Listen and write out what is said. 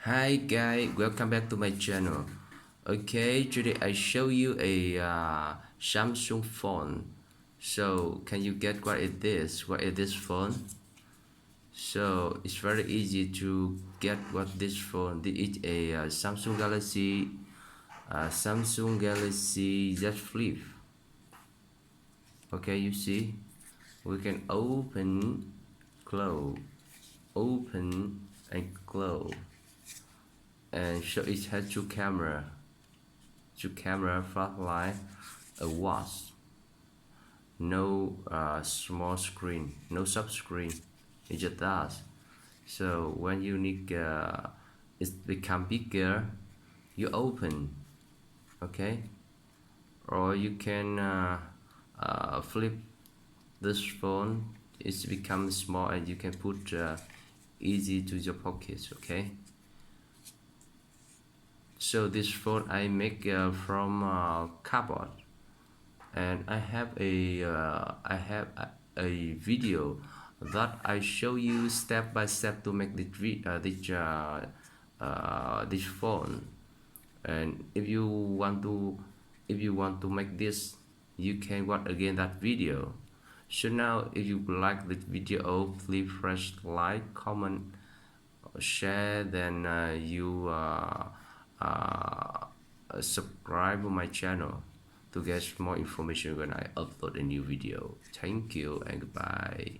Hi guys, welcome back to my channel. Okay, today I show you a Samsung phone. So can you get what it is? What is this phone? So it's very easy to get what this phone. This is a Samsung Galaxy Z Flip. Okay, you see, we can close, open and close, and so it has two camera, flashlight, a watch, no small screen, no sub screen. It just does. So when you need it become bigger, you open, okay, or you can flip this phone. It's become small and you can put easy to your pockets, okay. So this phone I make from cardboard, and I have a video that I show you step by step to make this phone. And if you want to make this, you can watch again that video. So now if you like this video, please press like, comment, share, then you subscribe to my channel to get more information when I upload a new video. Thank you and goodbye.